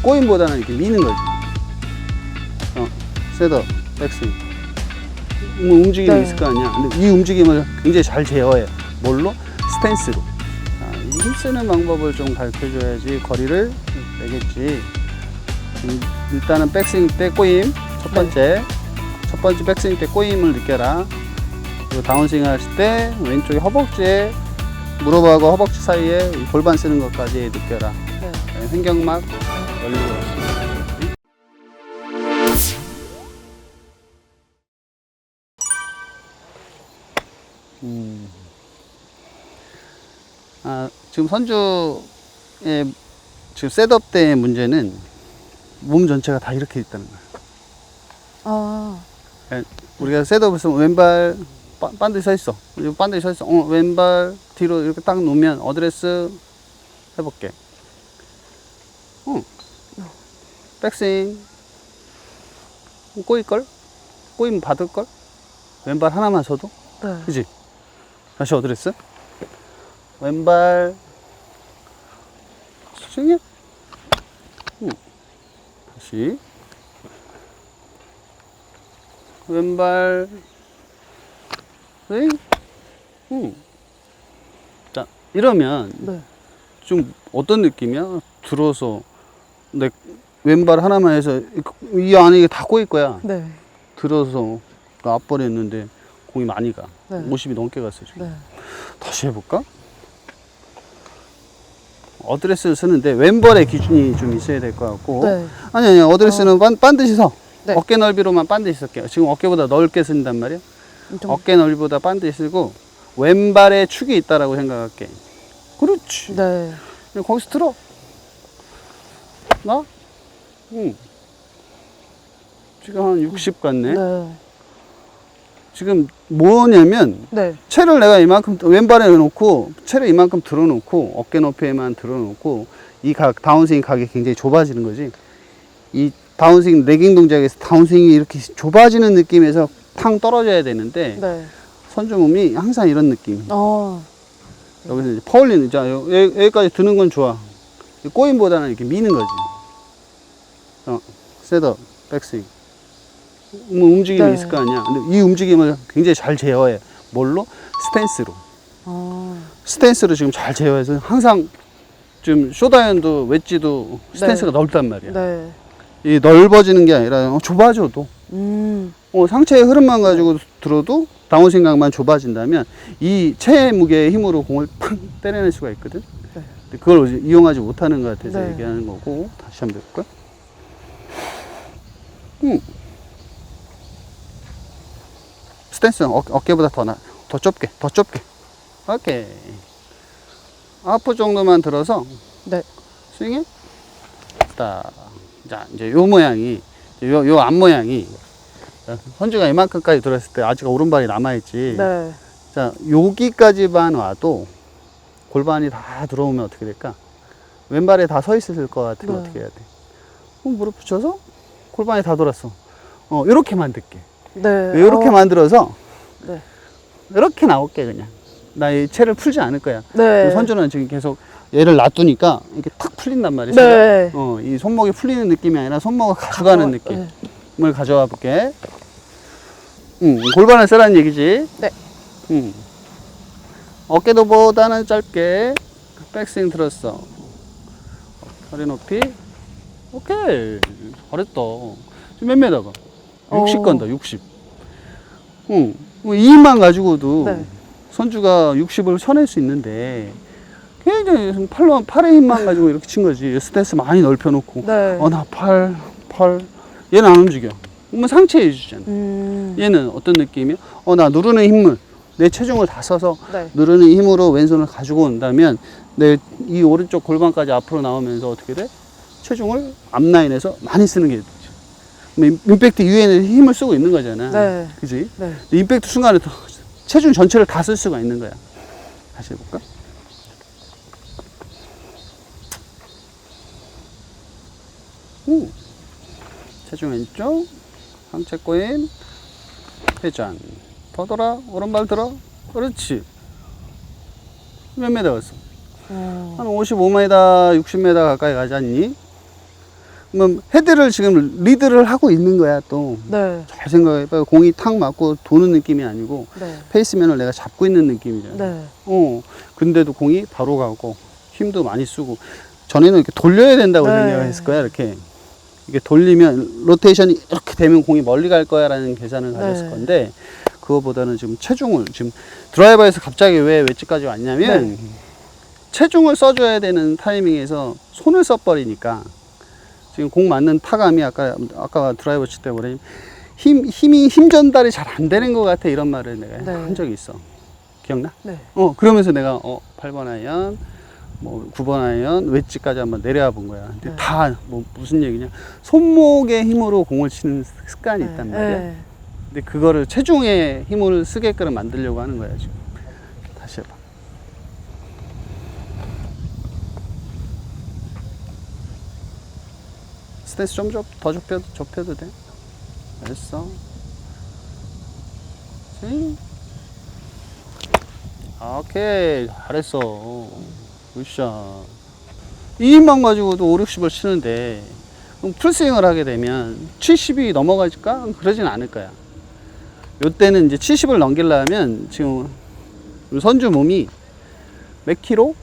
꼬임보다는 이렇게 미는 거지. 셋업, 백스윙. 뭐 움직임이 네. 있을 거 아니야. 근데 이 움직임을 굉장히 잘 제어해. 뭘로? 스탠스로. 자, 이 힘쓰는 방법을 좀 가르쳐줘야지 거리를 내겠지. 일단은 백스윙 때 꼬임. 첫 번째 백스윙 때 꼬임을 느껴라. 그리고 다운스윙 하실 때 왼쪽에 허벅지에 무릎하고 허벅지 사이에 골반 쓰는 것까지 느껴라. 네. 횡격막 열리고. 지금 선주의 지금 셋업 때의 문제는 몸 전체가 다 이렇게 있다는 거야. 아, 우리가 셋업을 쓰면 왼발 반드시 서 있어. 반드시 서 있어. 왼발 뒤로 이렇게 딱 놓으면 어드레스 해볼게. 백스윙 꼬일걸? 꼬이면 받을걸? 왼발 하나만 서도? 네. 그지? 다시 어드레스. 왼발 스윙해. 다시 왼발 스윙. 자, 이러면 네. 좀 어떤 느낌이야? 들어서 내 왼발 하나만 해서 이 안에 이게 다 꼬일 거야. 네. 들어서 앞벌했는데 공이 많이 가. 네. 50이 넘게 갔어 지금. 네. 다시 해볼까? 어드레스를 쓰는데 왼발의 기준이 좀 있어야 될 것 같고. 네. 아니 어드레스는 반드시 서. 네. 어깨 넓이로만 반드시 쓸게요. 지금 어깨보다 넓게 쓴단 말이야. 좀... 어깨 넓이보다 반드시 쓰고 왼발에 축이 있다라고 생각할게. 그렇지. 네. 거기서 들어. 나? 지금 한 60 같네. 네. 지금 뭐냐면 네. 채를 내가 이만큼 왼발에 놓고 채를 이만큼 들어놓고 어깨 높이에만 들어놓고 이 각 다운스윙 각이 굉장히 좁아지는 거지. 이 다운스윙 레깅 동작에서 다운스윙이 이렇게 좁아지는 느낌에서 탕 떨어져야 되는데 네. 선주 몸이 항상 이런 느낌. 여기서 이제 퍼올리는, 자 여기까지 드는 건 좋아. 꼬임보다는 이렇게 미는 거지. 셋업, 백스윙. 뭐 움직임이 네. 있을 거 아니야. 근데 이 움직임을 굉장히 잘 제어해. 뭘로? 스탠스로. 스탠스로 지금 잘 제어해서 항상 지금 쇼다이언도 웨지도 스탠스가 네. 넓단 말이야. 네. 이 넓어지는 게 아니라 좁아져도 상체의 흐름만 가지고 들어도 다운 생각만 좁아진다면 이 체의 무게의 힘으로 공을 팡 때려낼 수가 있거든. 네. 근데 그걸 이용하지 못하는 것 같아서 네. 얘기하는 거고. 다시 한번 해볼까? 스탠스는 어깨보다 더 좁게. 오케이. 하프 정도만 들어서 네. 스윙해. 자, 이제 요 모양이, 요 앞 모양이, 선주가 이만큼까지 들었을 때 아직 오른발이 남아있지. 네. 자, 여기까지만 와도 골반이 다 들어오면 어떻게 될까? 왼발에 다 서 있을 것 같으면 네. 어떻게 해야 돼? 무릎 붙여서 골반이 다 돌았어. 요렇게 만들게. 네. 요렇게 만들어서, 네. 이렇게 나올게, 그냥. 나 이 채를 풀지 않을 거야. 네. 선주는 지금 계속 얘를 놔두니까 이렇게 탁 풀린단 말이야. 네. 이 손목이 풀리는 느낌이 아니라 손목을 가져가는 느낌을 네. 가져와 볼게. 골반을 쓰라는 얘기지. 네. 어깨도보다는 짧게 백스윙 들었어. 허리 높이. 오케이. 잘했다. 지금 몇 메다 가? 60 간다, 60. 이 힘만 가지고도 네. 선주가 60을 쳐낼 수 있는데 굉장히 팔의 힘만 가지고 이렇게 친 거지. 스탠스 많이 넓혀놓고. 네. 나 팔. 얘는 안 움직여. 그러면 상체 해주잖아. 얘는 어떤 느낌이야? 나 누르는 힘을, 내 체중을 다 써서 네. 누르는 힘으로 왼손을 가지고 온다면 내 이 오른쪽 골반까지 앞으로 나오면서 어떻게 돼? 체중을 앞라인에서 많이 쓰는 게 되죠. 임팩트 이후에는 힘을 쓰고 있는 거잖아. 네. 그지? 네. 임팩트 순간에 체중 전체를 다 쓸 수가 있는 거야. 다시 해볼까? 체중 왼쪽, 상체 꼬임, 회전. 더 돌아, 오른발 들어. 그렇지. 몇 메다 갔어? 한 55m, 60m 가까이 가지 않니? 뭐 헤드를 지금 리드를 하고 있는 거야 또. 네. 잘 생각해봐. 공이 탁 맞고 도는 느낌이 아니고 네. 페이스면을 내가 잡고 있는 느낌이잖아. 네. 근데도 공이 바로 가고 힘도 많이 쓰고 전에는 이렇게 돌려야 된다고 네. 생각했을 거야. 이렇게 돌리면 로테이션이 이렇게 되면 공이 멀리 갈 거야라는 계산을 가졌을 네. 건데 그거보다는 지금 체중을 지금 드라이버에서 갑자기 왜 웨지까지 왔냐면 네. 체중을 써줘야 되는 타이밍에서 손을 써버리니까 지금 공 맞는 타감이 아까 드라이버 칠 때 뭐래 힘 전달이 잘 안 되는 것 같아 이런 말을 내가 네. 한 적이 있어. 기억나? 네. 그러면서 내가 8번 아이언 뭐 9번 아이언 웨지까지 한번 내려와 본 거야. 근데 네. 다 뭐 무슨 얘기냐? 손목의 힘으로 공을 치는 습관이 네. 있단 말이야. 네. 근데 그거를 체중의 힘을 쓰게끔 만들려고 하는 거야 지금. 다시 해봐. 스탠스 좀 더 좁혀도 돼. 됐어. 오케이, 잘했어. 굿샷. 이 힘만 가지고도 5, 60을 치는데 그럼 풀스윙을 하게 되면 70이 넘어갈까? 그러진 않을 거야. 요때는 이제 70을 넘기려면 지금 선주 몸이 몇 킬로?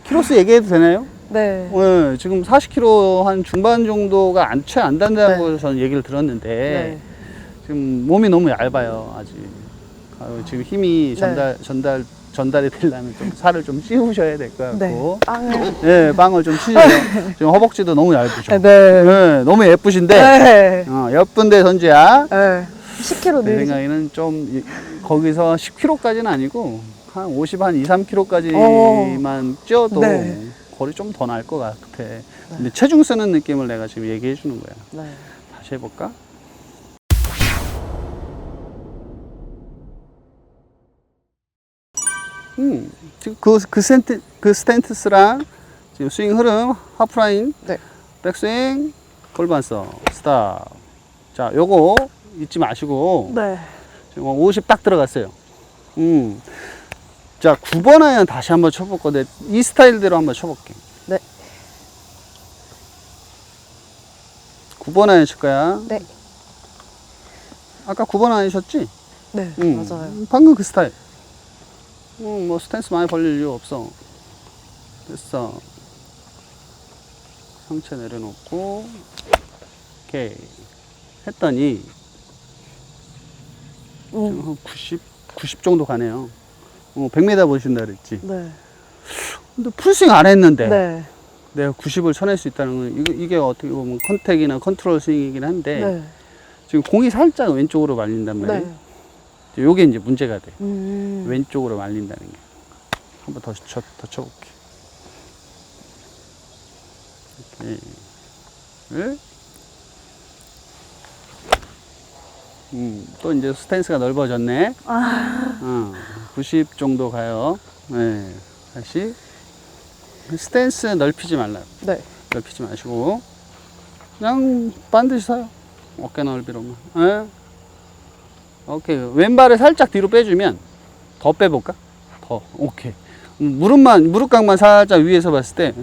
키로수 얘기해도 되나요? 네. 네, 지금 40kg 한 중반 정도가 채 안 된다고 네. 저는 얘기를 들었는데 네. 지금 몸이 너무 얇아요 아직. 지금 힘이 네. 전달이 되려면 좀 살을 좀 찌우셔야 될 것 네. 같고 빵을. 네, 빵을 좀 치세요. 지금 허벅지도 너무 얇으죠. 네. 네, 너무 예쁘신데 네. 예쁜데 선주야. 네. 10kg 내 늘리죠. 생각에는 좀 거기서 10kg까지는 아니고 한 50, 한 2, 3kg까지만 쪄도 네. 거리 좀 더 날 것 같아. 근데 체중 쓰는 느낌을 내가 지금 얘기해 주는 거야. 네. 다시 해볼까? 지금 그 스탠스랑 지금 스윙 흐름, 하프라인, 네. 백스윙, 골반서, 스탑. 자, 요거 잊지 마시고. 네. 지금 50 딱 들어갔어요. 자, 9번 아이언 다시 한번 쳐볼 건데, 이 스타일대로 한번 쳐볼게. 네. 9번 아이언 칠 거야. 네. 아까 9번 아이언 쳤지? 네. 맞아요. 방금 그 스타일. 뭐 스탠스 많이 벌릴 이유 없어. 됐어. 상체 내려놓고, 오케이. 했더니, 지금 한 90 정도 가네요. 100m 보신다 그랬지. 네. 근데 풀스윙 안 했는데, 네. 내가 90을 쳐낼 수 있다는 건, 이게 어떻게 보면 컨택이나 컨트롤 스윙이긴 한데, 네. 지금 공이 살짝 왼쪽으로 말린단 말이에요. 네. 요게 이제 문제가 돼. 음. 왼쪽으로 말린다는 게. 한번 더 쳐볼게. 이렇게. 네? 또 이제 스탠스가 넓어졌네. 90 정도 가요. 네. 다시. 스탠스 넓히지 말라요. 네. 넓히지 마시고. 그냥 반드시 서요. 어깨 넓이로만. 네. 오케이. 왼발을 살짝 뒤로 빼주면 더 빼볼까? 더. 오케이. 무릎각만 살짝 위에서 봤을 때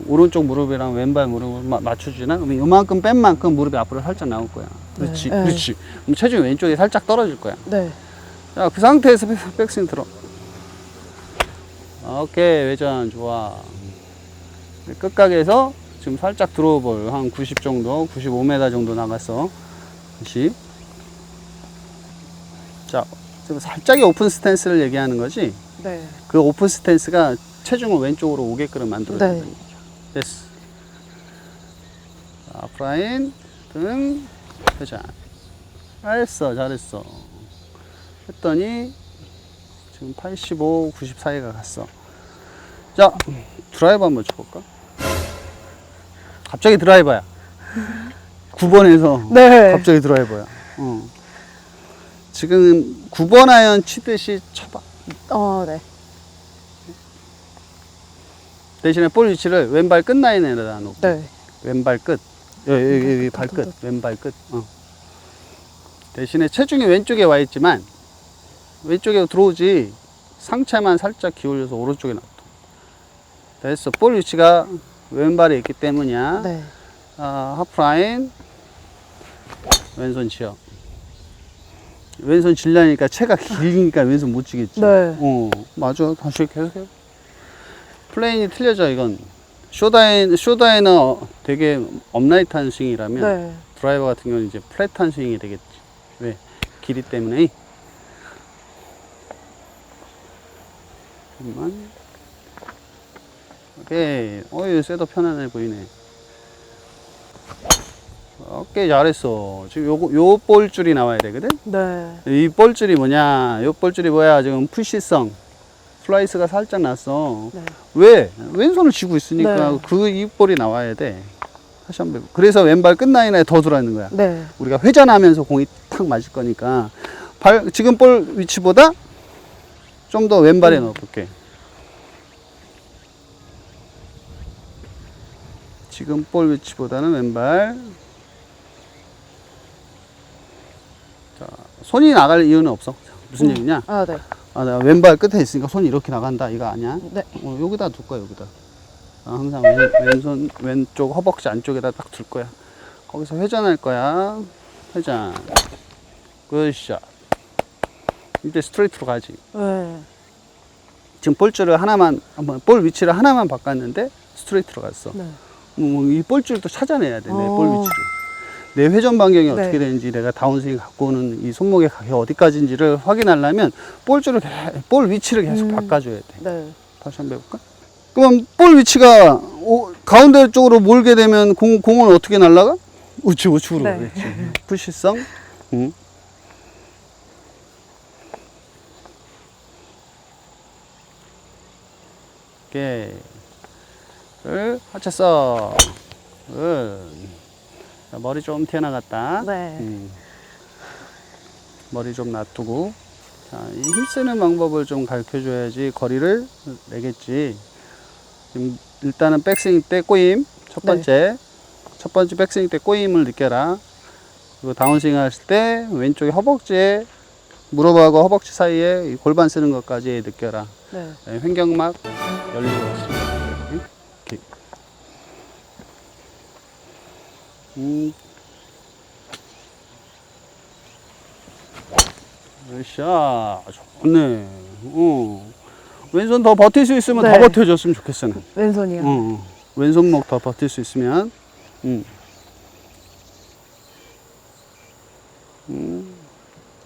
오른쪽 무릎이랑 왼발 무릎을 맞춰주나? 그러면 이만큼 뺀 만큼 무릎이 앞으로 살짝 나올 거야. 그렇지. 네. 그렇지. 그럼 체중이 왼쪽에 살짝 떨어질 거야. 네. 자, 그 상태에서 백스윙 들어. 오케이. 회전 좋아. 끝각에서 지금 살짝 드로우볼 한 90 정도, 95m 정도 나갔어. 다시. 자, 지금 살짝의 오픈 스탠스를 얘기하는 거지. 네. 그 오픈 스탠스가 체중을 왼쪽으로 오게끔 만들어준다는 네. 거죠. 됐어. 자, 앞라인, 등, 회전. 잘했어. 했더니 지금 85, 90 사이가 갔어. 자, 드라이버 한번 쳐볼까? 갑자기 드라이버야. 9번에서 네. 갑자기 드라이버야. 지금 9번 아이언 치듯이 쳐봐. 네. 대신에 볼 위치를 왼발 끝 라인에다 놓고. 네. 왼발 끝. 여기 발끝. 왼발 끝. 대신에 체중이 왼쪽에 와 있지만 왼쪽에 들어오지 상체만 살짝 기울여서 오른쪽에 놔둬. 됐어. 볼 위치가 왼발에 있기 때문이야. 네. 하프라인, 왼손 치어. 왼손 질라니까 채가 길니까 왼손 못 치겠지. 네. 맞아. 다시 계속해. 플레인이 틀려져, 이건. 쇼다이너 되게 업라이트한 스윙이라면, 네. 드라이버 같은 경우는 이제 플랫한 스윙이 되겠지. 왜? 길이 때문에. 잠깐만. 오케이. 이거 셋업 편안해 보이네. 오케이, 잘했어. 지금 요 볼줄이 나와야 되거든? 네. 이 볼줄이 뭐냐? 요 볼줄이 뭐야? 지금 푸시성. 슬라이스가 살짝 났어. 네. 왜? 왼손을 쥐고 있으니까 네. 이 볼이 나와야 돼. 다시 한 번. 그래서 왼발 끝라인에 더 들어있는 거야. 네. 우리가 회전하면서 공이 탁 맞을 거니까. 지금 볼 위치보다 좀 더 왼발에 넣어볼게. 지금 볼 위치보다는 왼발. 자, 손이 나갈 이유는 없어. 무슨 얘기냐? 아, 네. 내가 왼발 끝에 있으니까 손이 이렇게 나간다. 이거 아니야? 네. 여기다 둘 거야, 여기다. 항상 왼손, 왼쪽 허벅지 안쪽에다 딱 둘 거야. 거기서 회전할 거야. 회전. 굿샷. 이제 스트레이트로 가지. 네. 지금 볼 위치를 하나만 바꿨는데 스트레이트로 갔어. 네. 이 볼줄을 또 찾아내야 돼, 내 볼 어. 위치를. 내 회전 반경이 네. 어떻게 되는지, 내가 다운스윙 갖고 오는 이 손목의 각이 어디까지인지를 확인하려면 볼 위치를 계속 바꿔줘야 돼. 네. 다시 한번 해볼까? 그럼 볼 위치가 가운데 쪽으로 몰게 되면 공은 어떻게 날아가? 우측으로. 네. 그렇지. 푸시성. 응. 오케이. 하체 써. 자, 머리 좀 튀어나갔다. 네. 머리 좀 놔두고. 자, 이 힘쓰는 방법을 좀 가르쳐 줘야지 거리를 내겠지. 지금 일단은 백스윙 때 꼬임. 첫 번째 백스윙 때 꼬임을 느껴라. 그리고 다운스윙 했을 때 왼쪽에 허벅지에, 무릎하고 허벅지 사이에 이 골반 쓰는 것까지 느껴라. 네. 네, 횡격막 열리고 있습니다. 이렇게. 으쌰, 좋네. 왼손 더 버틸 수 있으면 네. 더 버텨줬으면 좋겠어. 난. 왼손이요. 왼손목 더 버틸 수 있으면.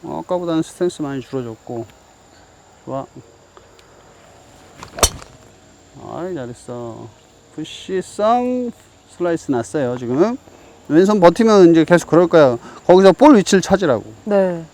아까보다는 스트렝스 많이 줄어졌고. 좋아. 아이, 잘했어. 푸시성 슬라이스 났어요, 지금. 왼손 버티면 이제 계속 그럴 거야. 거기서 볼 위치를 찾으라고. 네.